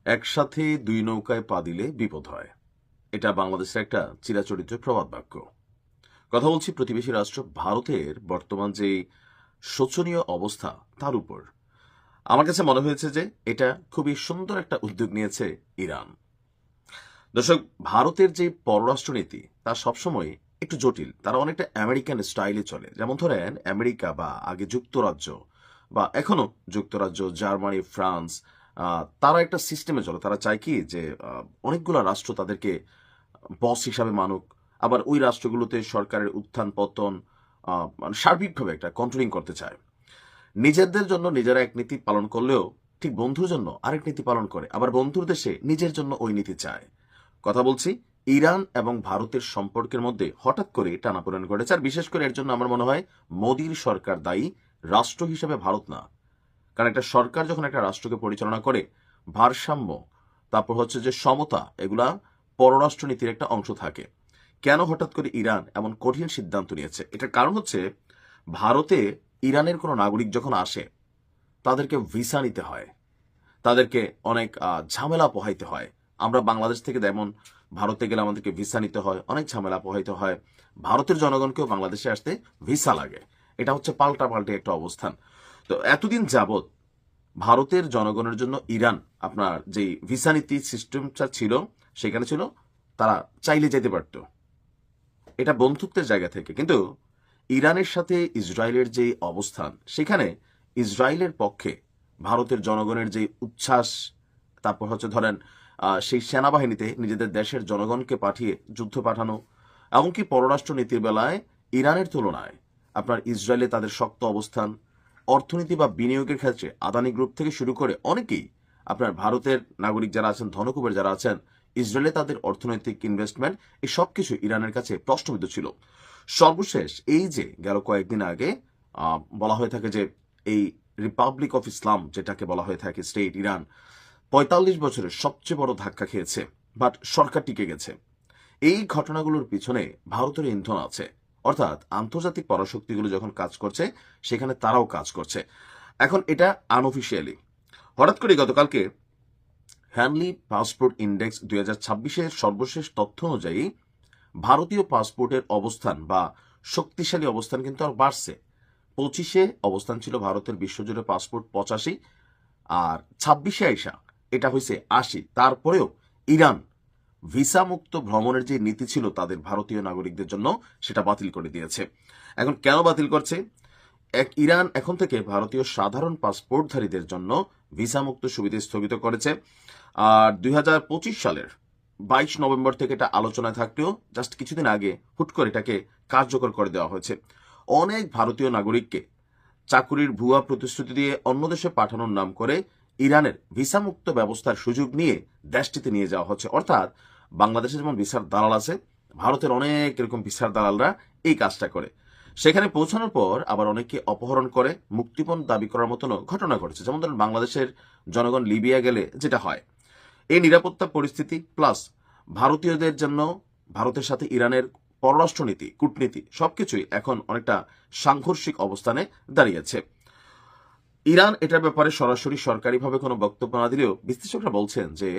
একসাথে দুই নৌকায় পা দিলে বিপদ হয়। এটা বাংলাদেশের একটা চিরাচরিত প্রবাদ বাক্য। কথা বলছি প্রতিবেশী রাষ্ট্র ভারতের বর্তমান যে শোচনীয় অবস্থা তার উপর। আমার কাছে মনে হয়েছে যে এটা খুবই সুন্দর একটা উদ্যোগ নিয়েছে ইরান। দর্শক, ভারতের যে পররাষ্ট্রনীতি তা সবসময় একটু জটিল। তারা অনেকটা আমেরিকান স্টাইলে চলে। যেমন ধরেন আমেরিকা বা আগে যুক্তরাজ্য বা এখনো যুক্তরাজ্য, জার্মানি, ফ্রান্স, তারা একটা সিস্টেমে চলে। তারা চায় কি যে অনেকগুলো রাষ্ট্র তাদেরকে বস হিসাবে মানুক, আবার ওই রাষ্ট্রগুলোতে সরকারের উত্থান পতন মানে সার্বিকভাবে একটা কন্ট্রোলিং করতে চায়। নিজেদের জন্য নিজেরা এক নীতি পালন করলেও ঠিক বন্ধুর জন্য আরেক নীতি পালন করে, আবার বন্ধুর দেশে নিজের জন্য ওই নীতি চায়। কথা বলছি ইরান এবং ভারতের সম্পর্কের মধ্যে হঠাৎ করে টানাপোড়েন ঘটেছে, আর বিশেষ করে এর জন্য আমার মনে হয় মোদির সরকার দায়ী, রাষ্ট্র হিসেবে ভারত না। কারণ একটা সরকার যখন একটা রাষ্ট্রকে পরিচালনা করে, ভারসাম্য, তারপর হচ্ছে যে সমতা, এগুলা পররাষ্ট্রনীতির একটা অংশ থাকে। কেন হঠাৎ করে ইরান এমন কঠিন সিদ্ধান্ত নিয়েছে? এটার কারণ হচ্ছে ভারতে ইরানের কোনো নাগরিক যখন আসে তাদেরকে ভিসা নিতে হয়, তাদেরকে অনেক ঝামেলা পোহাইতে হয়। আমরা বাংলাদেশ থেকে যেমন ভারতে গেলে আমাদেরকে ভিসা নিতে হয়, অনেক ঝামেলা পোহাইতে হয়। ভারতের জনগণকেও বাংলাদেশে আসতে ভিসা লাগে। এটা হচ্ছে পাল্টাপাল্টি একটা অবস্থান। তো এতদিন যাবৎ ভারতের জনগণের জন্য ইরান আপনার যে ভিসা নীতি সিস্টেমটা ছিল সেখানে ছিল তারা চাইলে যেতে পারত, এটা বন্ধুত্বের জায়গা থেকে। কিন্তু ইরানের সাথে ইসরায়েলের যে অবস্থান, সেখানে ইসরায়েলের পক্ষে ভারতের জনগণের যে উচ্ছ্বাস, তারপর হচ্ছে ধরেন সেই সেনাবাহিনীতে নিজেদের দেশের জনগণকে পাঠিয়ে যুদ্ধ পাঠানো, এমনকি পররাষ্ট্র নীতির বেলায় ইরানের তুলনায় আপনার ইসরায়েলে তাদের শক্ত অবস্থান, অর্থনীতি বা বিনিয়োগের ক্ষেত্রে আদানি গ্রুপ থেকে শুরু করে অনেকেই আপনার ভারতের নাগরিক যারা আছেন, ধনকুবের যারা আছেন, ইসরায়েলে তাদের অর্থনৈতিক ইনভেস্টমেন্ট, এই সব কিছু ইরানের কাছে প্রশ্নবিদ্ধ ছিল। সর্বশেষ এই যে গেল কয়েকদিন আগে বলা হয়ে থাকে যে এই রিপাবলিক অফ ইসলাম, যেটাকে বলা হয়ে থাকে স্টেট ইরান, ৪৫ বছরের সবচেয়ে বড় ধাক্কা খেয়েছে, বাট সরকার টিকে গেছে। এই ঘটনাগুলোর পিছনে ভারতের ইন্ধন আছে, অর্থাৎ আন্তর্জাতিক পরাশক্তিগুলো যখন কাজ করছে সেখানে তারাও কাজ করছে। এখন এটা আনঅফিসিয়ালি হঠাৎ করে গতকালকে হ্যানলি পাসপোর্ট ইন্ডেক্স ২০২৬-এর সর্বশেষ তথ্য অনুযায়ী ভারতীয় পাসপোর্টের অবস্থান বা শক্তিশালী অবস্থান কিন্তু আর বাড়ছে। ২৫-এ অবস্থান ছিল ভারতের বিশ্বজুড়ে পাসপোর্ট ৮৫, আর ২৬-এ আইসা এটা হয়েছে ৮০। তারপরেও ইরান ভিসা মুক্ত ভ্রমণের যে নীতি ছিল তাদের ভারতীয় নাগরিকদের জন্য, সেটা বাতিল করে দিয়েছে। এখন কেন বাতিল করছে? ইরান এখন থেকে ভারতীয় সাধারণ পাসপোর্টধারীদের জন্য ভিসা মুক্ত সুবিধা স্থগিত করেছে। আর ২০২৫ সালের ২২ নভেম্বর থেকে এটা আলোচনায় থাকলেও জাস্ট কিছুদিন আগে হুট করে এটাকে কার্যকর করে দেওয়া হয়েছে। অনেক ভারতীয় নাগরিককে চাকুরির ভুয়া প্রতিশ্রুতি দিয়ে অন্য দেশে পাঠানোর নাম করে ইরানের ভিসা মুক্ত ব্যবস্থার সুযোগ নিয়ে দেশটিতে নিয়ে যাওয়া হচ্ছে। অর্থাৎ বাংলাদেশে যেমন ভিসার দালাল আছে, ভারতের অনেক এরকম ভিসার দালালরা এই কাজটা করে। সেখানে পৌঁছানোর পর আবার অনেকে অপহরণ করে মুক্তিপণ দাবি করার মতনও ঘটনা ঘটেছে। যেমন ধরেন বাংলাদেশের জনগণ লিবিয়া গেলে যেটা হয়, এই নিরাপত্তা পরিস্থিতি প্লাস ভারতীয়দের জন্য ভারতের সাথে ইরানের পররাষ্ট্রনীতি, কূটনীতি সবকিছুই এখন অনেকটা সাংঘর্ষিক অবস্থানে দাঁড়িয়েছে। ইরান এটার ব্যাপারে সরাসরি সরকারিভাবে কোনো বক্তব্য না দিলেও বিশ্লেষকরা বলছেন যে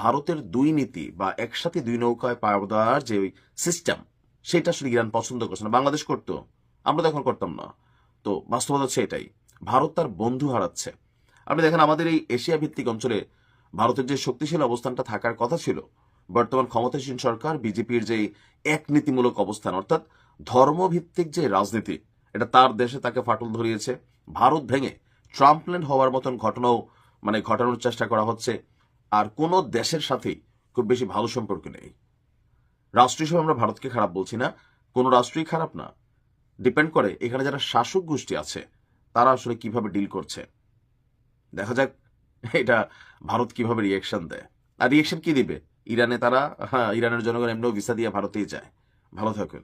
ভারতের দুই নীতি বা একসাথে দুই নৌকায় পা দেওয়ার যে সিস্টেম, সেটা আসলে ইরান পছন্দ করছে না। বাংলাদেশ করতো, আমরা তো এখন করতাম না। তো বাস্তবতা হচ্ছে এটাই, ভারত তার বন্ধু হারাচ্ছে। আপনি দেখেন আমাদের এই এশিয়া ভিত্তিক অঞ্চলে ভারতের যে শক্তিশালী অবস্থানটা থাকার কথা ছিল, বর্তমান ক্ষমতাসীন সরকার বিজেপির যে এক নীতিমূলক অবস্থান, অর্থাৎ ধর্মভিত্তিক যে রাজনীতি, এটা তার দেশে তাকে ফাটল ধরিয়েছে। ভারত ভেঙে ট্রাম্পল্যান্ড হওয়ার মতন ঘটনাও মানে ঘটানোর চেষ্টা করা হচ্ছে। আর কোনো দেশের সাথেই খুব বেশি ভালো সম্পর্ক নেই। রাষ্ট্র হিসেবে আমরা ভারতকে খারাপ বলছি না, কোনো রাষ্ট্রই খারাপ না। ডিপেন্ড করে এখানে যারা শাসক গোষ্ঠী আছে তারা আসলে কিভাবে ডিল করছে। দেখা যাক এটা ভারত কিভাবে রিয়েকশন দেয়। আর রিয়েকশন কি দিবে? ইরানে তারা, ইরানের জনগণ এমনিও ভিসা দিয়ে ভারতেই যায়। ভালো থাকুন।